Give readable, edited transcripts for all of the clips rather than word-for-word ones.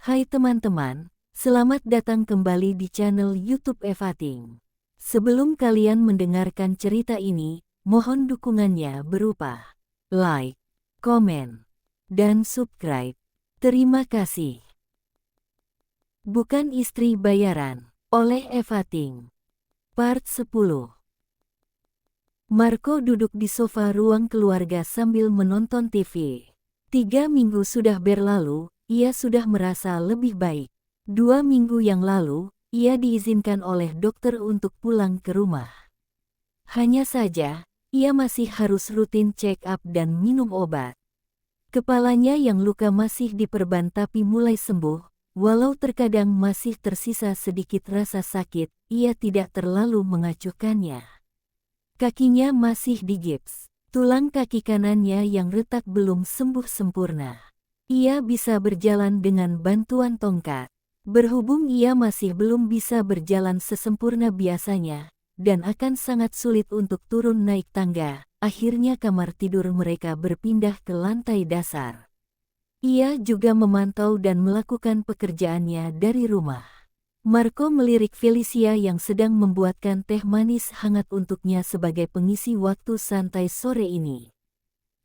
Hai teman-teman, selamat datang kembali di channel YouTube Evating. Sebelum kalian mendengarkan cerita ini, mohon dukungannya berupa like, komen, dan subscribe. Terima kasih. Bukan Istri Bayaran, oleh Evating. Part 10. Marco duduk di sofa ruang keluarga sambil menonton TV. 3 minggu sudah berlalu, ia sudah merasa lebih baik. 2 minggu yang lalu, ia diizinkan oleh dokter untuk pulang ke rumah. Hanya saja, ia masih harus rutin check up dan minum obat. Kepalanya yang luka masih diperban tapi mulai sembuh, walau terkadang masih tersisa sedikit rasa sakit, ia tidak terlalu mengacuhkannya. Kakinya masih digips. Tulang kaki kanannya yang retak belum sembuh sempurna. Ia bisa berjalan dengan bantuan tongkat. Berhubung ia masih belum bisa berjalan sesempurna biasanya, dan akan sangat sulit untuk turun naik tangga, akhirnya kamar tidur mereka berpindah ke lantai dasar. Ia juga memantau dan melakukan pekerjaannya dari rumah. Marco melirik Felicia yang sedang membuatkan teh manis hangat untuknya sebagai pengisi waktu santai sore ini.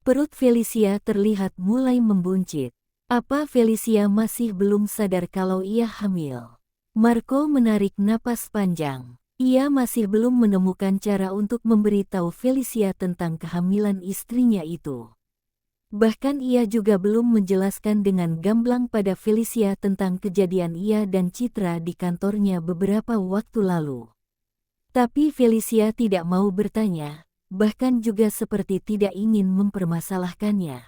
Perut Felicia terlihat mulai membuncit. Apa Felicia masih belum sadar kalau ia hamil? Marco menarik napas panjang. Ia masih belum menemukan cara untuk memberitahu Felicia tentang kehamilan istrinya itu. Bahkan ia juga belum menjelaskan dengan gamblang pada Felicia tentang kejadian ia dan Citra di kantornya beberapa waktu lalu. Tapi Felicia tidak mau bertanya, bahkan juga seperti tidak ingin mempermasalahkannya.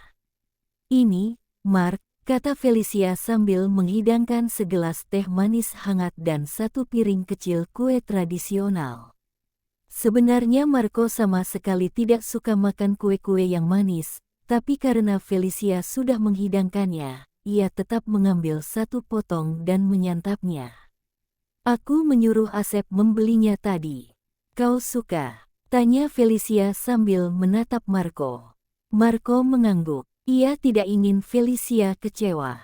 "Ini, Mark," kata Felicia sambil menghidangkan segelas teh manis hangat dan satu piring kecil kue tradisional. Sebenarnya Marco sama sekali tidak suka makan kue-kue yang manis, tapi karena Felicia sudah menghidangkannya, ia tetap mengambil satu potong dan menyantapnya. "Aku menyuruh Asep membelinya tadi. Kau suka?" tanya Felicia sambil menatap Marco. Marco mengangguk. Ia tidak ingin Felicia kecewa.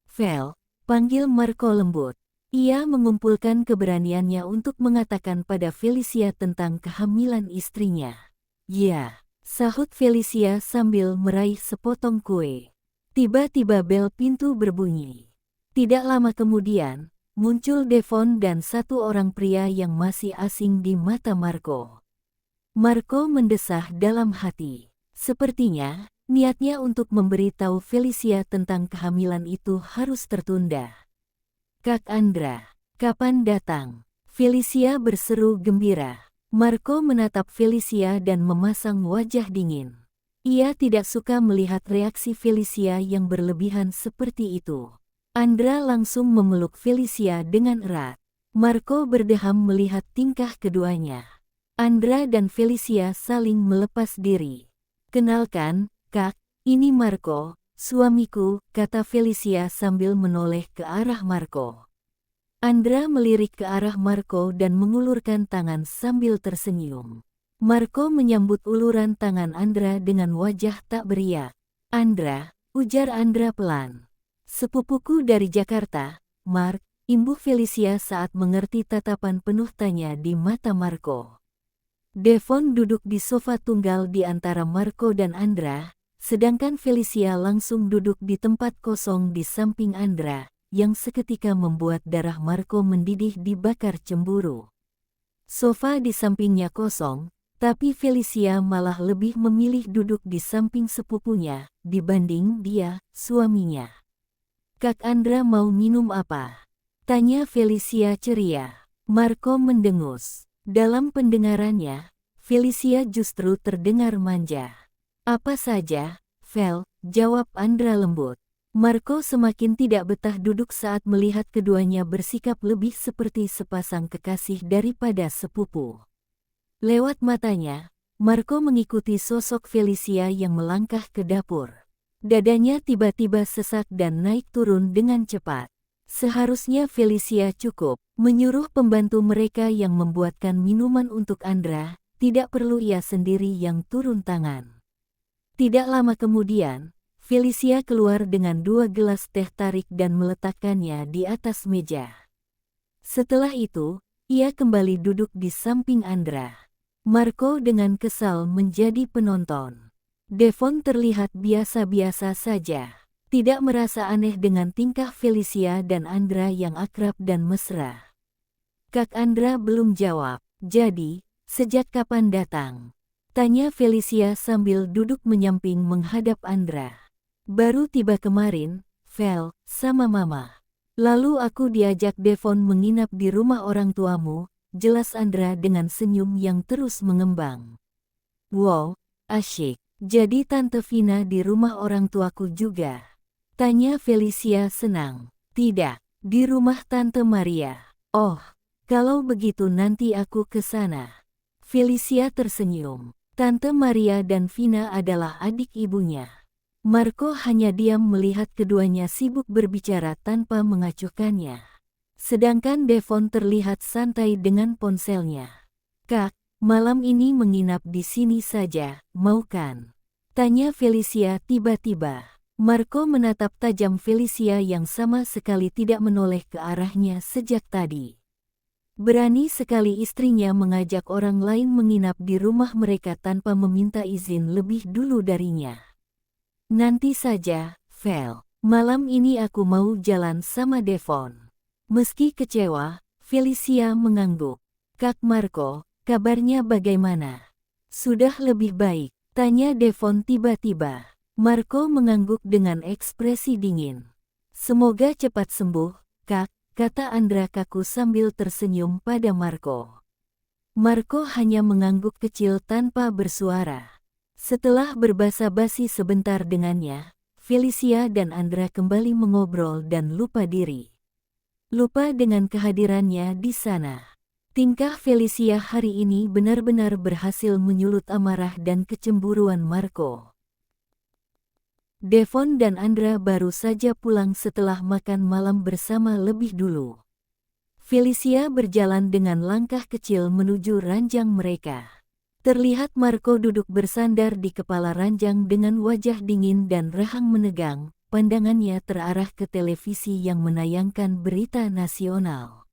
"Vel," panggil Marco lembut. Ia mengumpulkan keberaniannya untuk mengatakan pada Felicia tentang kehamilan istrinya. "Ya," sahut Felicia sambil meraih sepotong kue. Tiba-tiba bel pintu berbunyi. Tidak lama kemudian, muncul Devon dan satu orang pria yang masih asing di mata Marco. Marco mendesah dalam hati. Sepertinya, niatnya untuk memberitahu Felicia tentang kehamilan itu harus tertunda. "Kak Andra, kapan datang?" Felicia berseru gembira. Marco menatap Felicia dan memasang wajah dingin. Ia tidak suka melihat reaksi Felicia yang berlebihan seperti itu. Andra langsung memeluk Felicia dengan erat. Marco berdeham melihat tingkah keduanya. Andra dan Felicia saling melepas diri. "Kenalkan, Kak, ini Marco, suamiku," kata Felicia sambil menoleh ke arah Marco. Andra melirik ke arah Marco dan mengulurkan tangan sambil tersenyum. Marco menyambut uluran tangan Andra dengan wajah tak beriak. "Andra," ujar Andra pelan. "Sepupuku dari Jakarta, Mark," imbuh Felicia saat mengerti tatapan penuh tanya di mata Marco. Devon duduk di sofa tunggal di antara Marco dan Andra, sedangkan Felicia langsung duduk di tempat kosong di samping Andra, yang seketika membuat darah Marco mendidih dibakar cemburu. Sofa di sampingnya kosong, tapi Felicia malah lebih memilih duduk di samping sepupunya, dibanding dia, suaminya. "Kak Andra mau minum apa?" tanya Felicia ceria. Marco mendengus. Dalam pendengarannya, Felicia justru terdengar manja. "Apa saja, Vel," jawab Andra lembut. Marco semakin tidak betah duduk saat melihat keduanya bersikap lebih seperti sepasang kekasih daripada sepupu. Lewat matanya, Marco mengikuti sosok Felicia yang melangkah ke dapur. Dadanya tiba-tiba sesak dan naik turun dengan cepat. Seharusnya Felicia cukup menyuruh pembantu mereka yang membuatkan minuman untuk Andra, tidak perlu ia sendiri yang turun tangan. Tidak lama kemudian, Felicia keluar dengan 2 gelas teh tarik dan meletakkannya di atas meja. Setelah itu, ia kembali duduk di samping Andra. Marco dengan kesal menjadi penonton. Devon terlihat biasa-biasa saja. Tidak merasa aneh dengan tingkah Felicia dan Andra yang akrab dan mesra. Kak Andra belum jawab. Jadi, sejak kapan datang? Tanya Felicia sambil duduk menyamping menghadap Andra. Baru tiba kemarin, Vel, sama Mama. Lalu aku diajak Devon menginap di rumah orang tuamu, jelas Andra dengan senyum yang terus mengembang. Wow, asyik. Jadi Tante Vina di rumah orang tuaku juga? Tanya Felicia senang. Tidak, di rumah Tante Maria. Oh, kalau begitu nanti aku ke sana. Felicia tersenyum. Tante Maria dan Vina adalah adik ibunya. Marco hanya diam melihat keduanya sibuk berbicara tanpa mengacuhkannya. Sedangkan Devon terlihat santai dengan ponselnya. Kak, malam ini menginap di sini saja, mau kan? Tanya Felicia tiba-tiba. Marco menatap tajam Felicia yang sama sekali tidak menoleh ke arahnya sejak tadi. Berani sekali istrinya mengajak orang lain menginap di rumah mereka tanpa meminta izin lebih dulu darinya. Nanti saja, Vel. Malam ini aku mau jalan sama Devon. Meski kecewa, Felicia mengangguk. Kak Marco, kabarnya bagaimana? Sudah lebih baik, tanya Devon tiba-tiba. Marco mengangguk dengan ekspresi dingin. Semoga cepat sembuh, Kak, kata Andra kaku sambil tersenyum pada Marco. Marco hanya mengangguk kecil tanpa bersuara. Setelah berbasa-basi sebentar dengannya, Felicia dan Andra kembali mengobrol dan lupa diri. Lupa dengan kehadirannya di sana. Tingkah Felicia hari ini benar-benar berhasil menyulut amarah dan kecemburuan Marco. Devon dan Andra baru saja pulang setelah makan malam bersama lebih dulu. Felicia berjalan dengan langkah kecil menuju ranjang mereka. Terlihat Marco duduk bersandar di kepala ranjang dengan wajah dingin dan rahang menegang, pandangannya terarah ke televisi yang menayangkan berita nasional.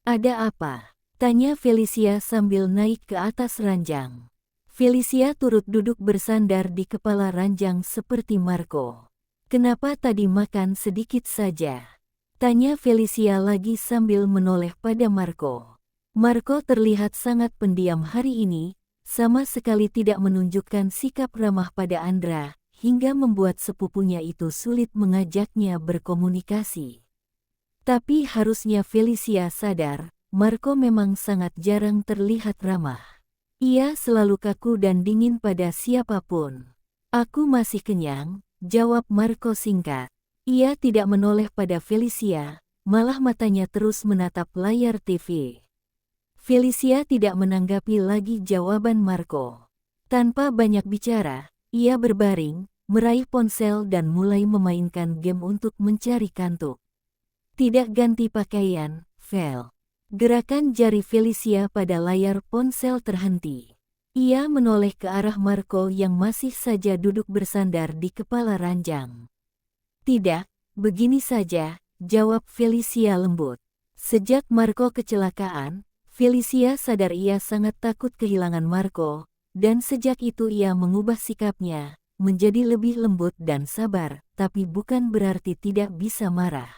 Ada apa? Tanya Felicia sambil naik ke atas ranjang. Felicia turut duduk bersandar di kepala ranjang seperti Marco. Kenapa tadi makan sedikit saja? Tanya Felicia lagi sambil menoleh pada Marco. Marco terlihat sangat pendiam hari ini, sama sekali tidak menunjukkan sikap ramah pada Andra, hingga membuat sepupunya itu sulit mengajaknya berkomunikasi. Tapi harusnya Felicia sadar, Marco memang sangat jarang terlihat ramah. Ia selalu kaku dan dingin pada siapapun. Aku masih kenyang, jawab Marco singkat. Ia tidak menoleh pada Felicia, malah matanya terus menatap layar TV. Felicia tidak menanggapi lagi jawaban Marco. Tanpa banyak bicara, ia berbaring, meraih ponsel dan mulai memainkan game untuk mencari kantuk. Tidak ganti pakaian, Vel. Gerakan jari Felicia pada layar ponsel terhenti. Ia menoleh ke arah Marco yang masih saja duduk bersandar di kepala ranjang. Tidak, begini saja, jawab Felicia lembut. Sejak Marco kecelakaan, Felicia sadar ia sangat takut kehilangan Marco, dan sejak itu ia mengubah sikapnya, menjadi lebih lembut dan sabar, tapi bukan berarti tidak bisa marah.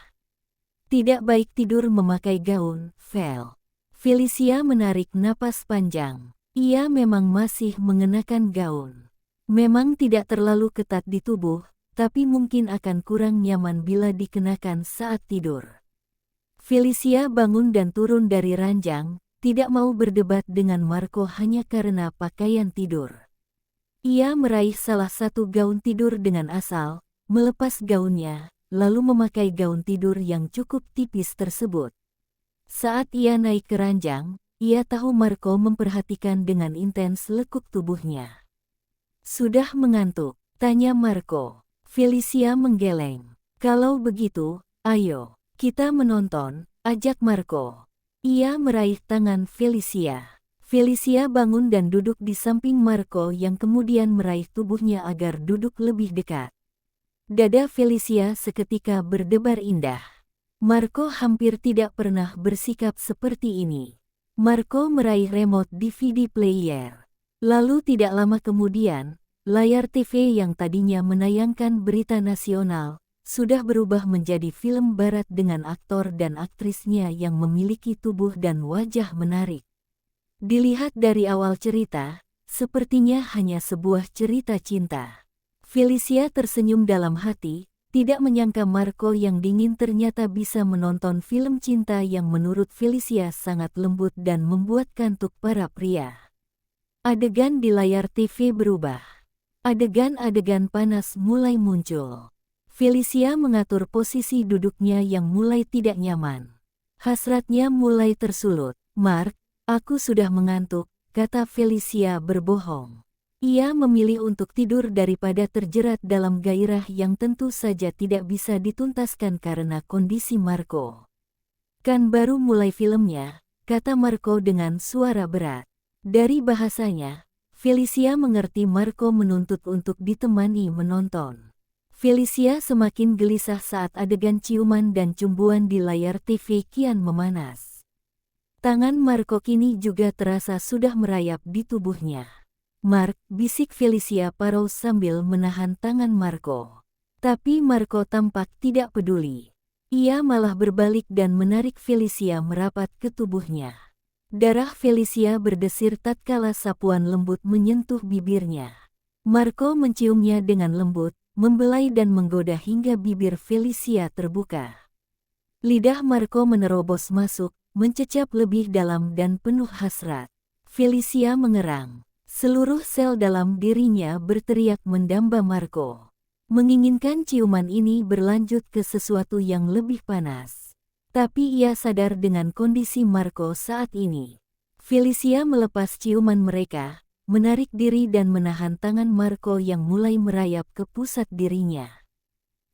Tidak baik tidur memakai gaun, Vel. Felicia menarik napas panjang. Ia memang masih mengenakan gaun. Memang tidak terlalu ketat di tubuh, tapi mungkin akan kurang nyaman bila dikenakan saat tidur. Felicia bangun dan turun dari ranjang, tidak mau berdebat dengan Marco hanya karena pakaian tidur. Ia meraih salah satu gaun tidur dengan asal, melepas gaunnya, lalu memakai gaun tidur yang cukup tipis tersebut. Saat ia naik ke ranjang, ia tahu Marco memperhatikan dengan intens lekuk tubuhnya. Sudah mengantuk? Tanya Marco. Felicia menggeleng. Kalau begitu, ayo, kita menonton, ajak Marco. Ia meraih tangan Felicia. Felicia bangun dan duduk di samping Marco yang kemudian meraih tubuhnya agar duduk lebih dekat. Dada Felicia seketika berdebar indah. Marco hampir tidak pernah bersikap seperti ini. Marco meraih remote DVD player. Lalu tidak lama kemudian, layar TV yang tadinya menayangkan berita nasional, sudah berubah menjadi film barat dengan aktor dan aktrisnya yang memiliki tubuh dan wajah menarik. Dilihat dari awal cerita, sepertinya hanya sebuah cerita cinta. Felicia tersenyum dalam hati, tidak menyangka Marco yang dingin ternyata bisa menonton film cinta yang menurut Felicia sangat lembut dan membuat kantuk para pria. Adegan di layar TV berubah. Adegan-adegan panas mulai muncul. Felicia mengatur posisi duduknya yang mulai tidak nyaman. Hasratnya mulai tersulut. "Mark, aku sudah mengantuk," kata Felicia berbohong. Ia memilih untuk tidur daripada terjerat dalam gairah yang tentu saja tidak bisa dituntaskan karena kondisi Marco. "Kan baru mulai filmnya," kata Marco dengan suara berat. Dari bahasanya, Felicia mengerti Marco menuntut untuk ditemani menonton. Felicia semakin gelisah saat adegan ciuman dan cumbuan di layar TV kian memanas. Tangan Marco kini juga terasa sudah merayap di tubuhnya. "Mark," bisik Felicia parau sambil menahan tangan Marco. Tapi Marco tampak tidak peduli. Ia malah berbalik dan menarik Felicia merapat ke tubuhnya. Darah Felicia berdesir tatkala sapuan lembut menyentuh bibirnya. Marco menciumnya dengan lembut, membelai dan menggoda hingga bibir Felicia terbuka. Lidah Marco menerobos masuk, mencecap lebih dalam dan penuh hasrat. Felicia mengerang. Seluruh sel dalam dirinya berteriak mendamba Marco. Menginginkan ciuman ini berlanjut ke sesuatu yang lebih panas. Tapi ia sadar dengan kondisi Marco saat ini. Felicia melepas ciuman mereka, menarik diri dan menahan tangan Marco yang mulai merayap ke pusat dirinya.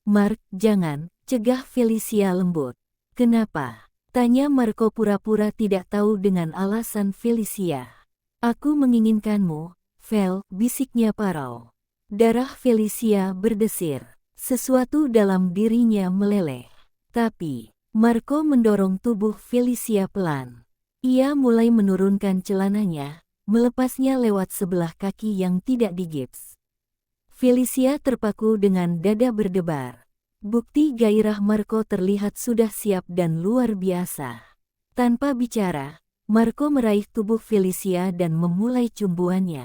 "Mark, jangan," cegah Felicia lembut. "Kenapa?" tanya Marco pura-pura tidak tahu dengan alasan Felicia. "Aku menginginkanmu, Fel," bisiknya parau. Darah Felicia berdesir. Sesuatu dalam dirinya meleleh. Tapi, Marco mendorong tubuh Felicia pelan. Ia mulai menurunkan celananya, melepasnya lewat sebelah kaki yang tidak digips. Felicia terpaku dengan dada berdebar. Bukti gairah Marco terlihat sudah siap dan luar biasa. Tanpa bicara, Marco meraih tubuh Felicia dan memulai cumbuannya.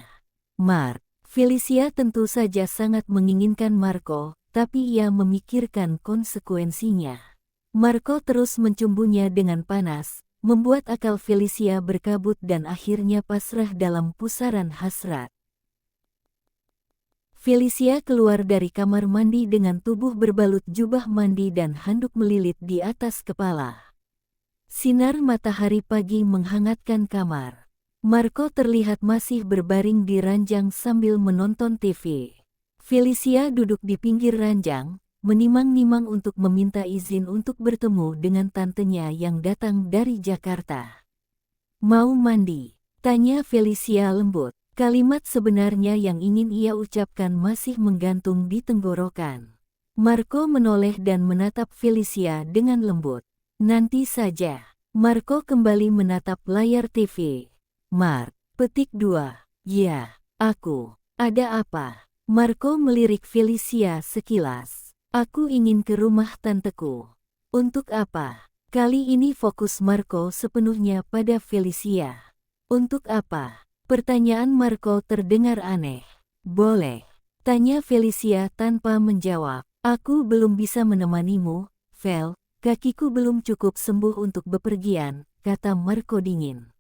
"Mark." Felicia tentu saja sangat menginginkan Marco, tapi ia memikirkan konsekuensinya. Marco terus mencumbunya dengan panas, membuat akal Felicia berkabut dan akhirnya pasrah dalam pusaran hasrat. Felicia keluar dari kamar mandi dengan tubuh berbalut jubah mandi dan handuk melilit di atas kepala. Sinar matahari pagi menghangatkan kamar. Marco terlihat masih berbaring di ranjang sambil menonton TV. Felicia duduk di pinggir ranjang, menimang-nimang untuk meminta izin untuk bertemu dengan tantenya yang datang dari Jakarta. "Mau mandi?" tanya Felicia lembut. Kalimat sebenarnya yang ingin ia ucapkan masih menggantung di tenggorokan. Marco menoleh dan menatap Felicia dengan lembut. "Nanti saja." Marco kembali menatap layar TV. "Mark, petik 2. Ya, aku. Ada apa?" Marco melirik Felicia sekilas. "Aku ingin ke rumah tanteku." "Untuk apa?" Kali ini fokus Marco sepenuhnya pada Felicia. "Untuk apa?" Pertanyaan Marco terdengar aneh. "Boleh?" tanya Felicia tanpa menjawab. "Aku belum bisa menemanimu, Fel. Kakiku belum cukup sembuh untuk bepergian," kata Marco dingin.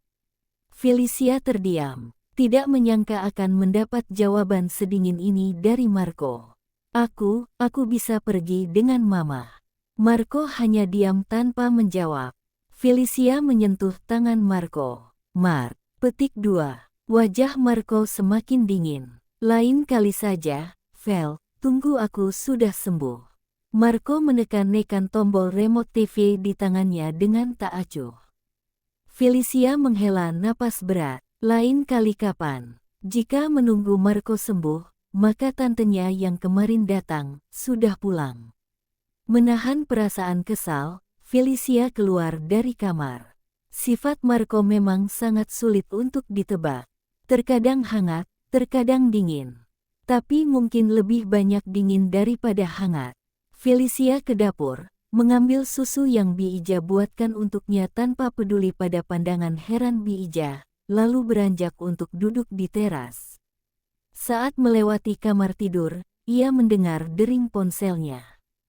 Felicia terdiam, tidak menyangka akan mendapat jawaban sedingin ini dari Marco. Aku bisa pergi dengan Mama." Marco hanya diam tanpa menjawab. Felicia menyentuh tangan Marco. "Mark, petik 2. Wajah Marco semakin dingin. "Lain kali saja, Fel, tunggu aku sudah sembuh." Marco menekan-nekan tombol remote TV di tangannya dengan tak acuh. Felicia menghela napas berat. "Lain kali kapan? Jika menunggu Marco sembuh, maka tantenya yang kemarin datang sudah pulang. Menahan perasaan kesal, Felicia keluar dari kamar. Sifat Marco memang sangat sulit untuk ditebak. Terkadang hangat, terkadang dingin. Tapi mungkin lebih banyak dingin daripada hangat. Felicia ke dapur, mengambil susu yang Bi Ija buatkan untuknya tanpa peduli pada pandangan heran Bi Ija, lalu beranjak untuk duduk di teras. Saat melewati kamar tidur, ia mendengar dering ponselnya.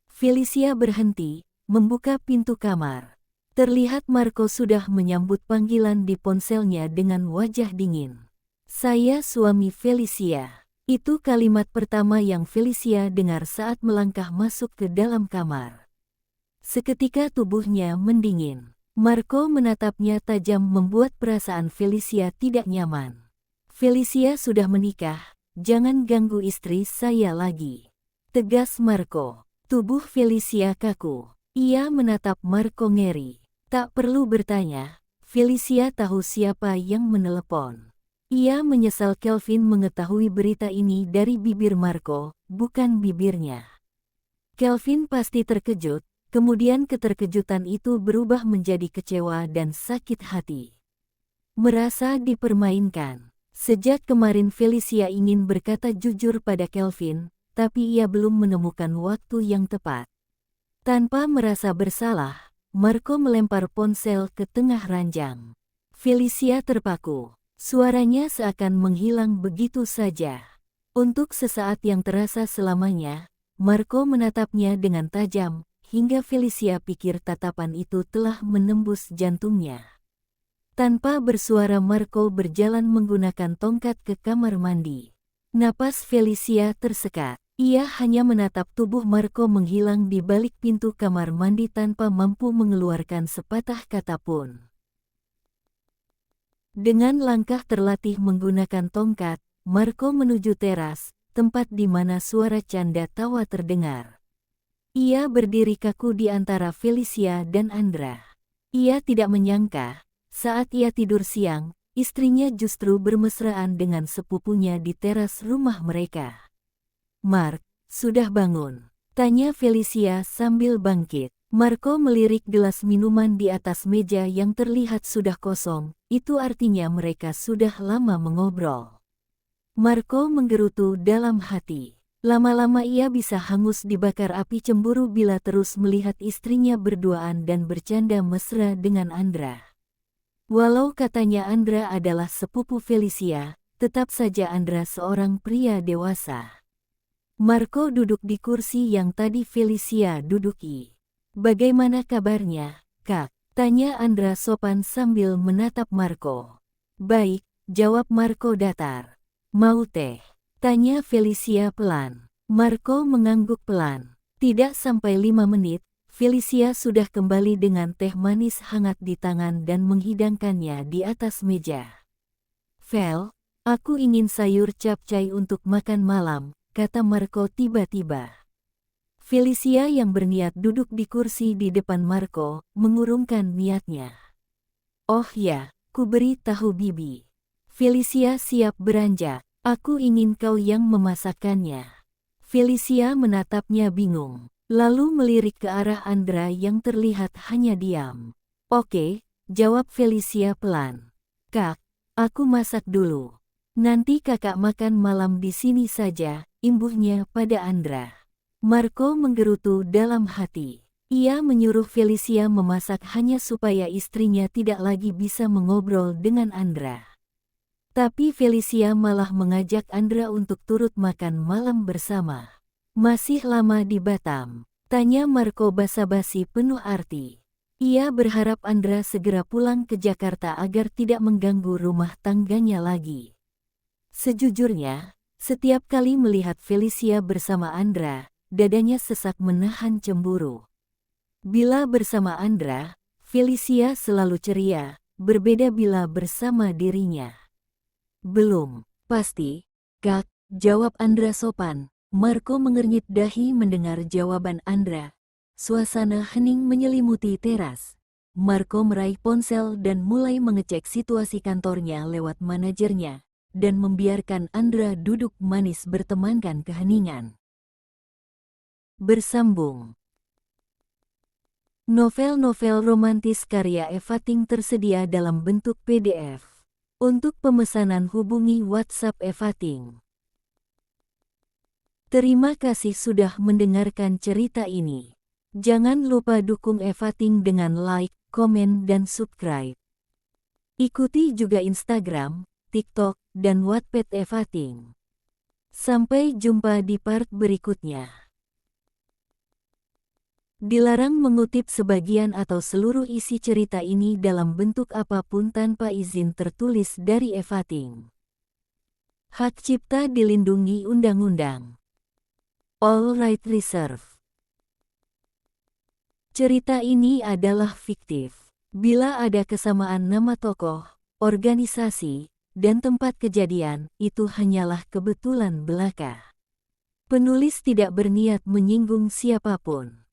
Felicia berhenti, membuka pintu kamar. Terlihat Marco sudah menyambut panggilan di ponselnya dengan wajah dingin. "Saya suami Felicia." Itu kalimat pertama yang Felicia dengar saat melangkah masuk ke dalam kamar. Seketika tubuhnya mendingin. Marco menatapnya tajam membuat perasaan Felicia tidak nyaman. "Felicia sudah menikah, jangan ganggu istri saya lagi," tegas Marco. Tubuh Felicia kaku. Ia menatap Marco ngeri. Tak perlu bertanya, Felicia tahu siapa yang menelepon. Ia menyesal Kelvin mengetahui berita ini dari bibir Marco, bukan bibirnya. Kelvin pasti terkejut, kemudian keterkejutan itu berubah menjadi kecewa dan sakit hati. Merasa dipermainkan. Sejak kemarin Felicia ingin berkata jujur pada Kelvin, tapi ia belum menemukan waktu yang tepat. Tanpa merasa bersalah, Marco melempar ponsel ke tengah ranjang. Felicia terpaku. Suaranya seakan menghilang begitu saja. Untuk sesaat yang terasa selamanya, Marco menatapnya dengan tajam, hingga Felicia pikir tatapan itu telah menembus jantungnya. Tanpa bersuara Marco berjalan menggunakan tongkat ke kamar mandi. Napas Felicia tersekat. Ia hanya menatap tubuh Marco menghilang di balik pintu kamar mandi tanpa mampu mengeluarkan sepatah kata pun. Dengan langkah terlatih menggunakan tongkat, Marco menuju teras, tempat di mana suara canda tawa terdengar. Ia berdiri kaku di antara Felicia dan Andra. Ia tidak menyangka, saat ia tidur siang, istrinya justru bermesraan dengan sepupunya di teras rumah mereka. "Mark, sudah bangun?" tanya Felicia sambil bangkit. Marco melirik gelas minuman di atas meja yang terlihat sudah kosong, itu artinya mereka sudah lama mengobrol. Marco menggerutu dalam hati. Lama-lama ia bisa hangus dibakar api cemburu bila terus melihat istrinya berduaan dan bercanda mesra dengan Andra. Walau katanya Andra adalah sepupu Felicia, tetap saja Andra seorang pria dewasa. Marco duduk di kursi yang tadi Felicia duduki. "Bagaimana kabarnya, Kak?" tanya Andra sopan sambil menatap Marco. "Baik," jawab Marco datar. "Mau teh?" tanya Felicia pelan. Marco mengangguk pelan. Tidak sampai 5 menit, Felicia sudah kembali dengan teh manis hangat di tangan dan menghidangkannya di atas meja. "Fel, aku ingin sayur capcay untuk makan malam," kata Marco tiba-tiba. Felicia yang berniat duduk di kursi di depan Marco, mengurungkan niatnya. "Oh ya, ku beri tahu Bibi." Felicia siap beranjak. "Aku ingin kau yang memasakkannya." Felicia menatapnya bingung, lalu melirik ke arah Andra yang terlihat hanya diam. "Oke," jawab Felicia pelan. "Kak, aku masak dulu. Nanti kakak makan malam di sini saja," imbuhnya pada Andra. Marco menggerutu dalam hati. Ia menyuruh Felicia memasak hanya supaya istrinya tidak lagi bisa mengobrol dengan Andra. Tapi Felicia malah mengajak Andra untuk turut makan malam bersama. "Masih lama di Batam?" tanya Marco basa-basi penuh arti. Ia berharap Andra segera pulang ke Jakarta agar tidak mengganggu rumah tangganya lagi. Sejujurnya, setiap kali melihat Felicia bersama Andra, dadanya sesak menahan cemburu. Bila bersama Andra, Felicia selalu ceria, berbeda bila bersama dirinya. "Belum, pasti, Kak," jawab Andra sopan. Marco mengernyit dahi mendengar jawaban Andra. Suasana hening menyelimuti teras. Marco meraih ponsel dan mulai mengecek situasi kantornya lewat manajernya. dan membiarkan Andra duduk manis bertemankan keheningan. Bersambung. Novel-novel romantis karya Eva Ting tersedia dalam bentuk PDF. Untuk pemesanan hubungi WhatsApp Eva Ting. Terima kasih sudah mendengarkan cerita ini. Jangan lupa dukung Eva Ting dengan like, komen, dan subscribe. Ikuti juga Instagram, TikTok, dan Wattpad Eva Ting. Sampai jumpa di part berikutnya. Dilarang mengutip sebagian atau seluruh isi cerita ini dalam bentuk apapun tanpa izin tertulis dari Eva Ting. Hak cipta dilindungi undang-undang. All right reserved. Cerita ini adalah fiktif. Bila ada kesamaan nama tokoh, organisasi, dan tempat kejadian, itu hanyalah kebetulan belaka. Penulis tidak berniat menyinggung siapapun.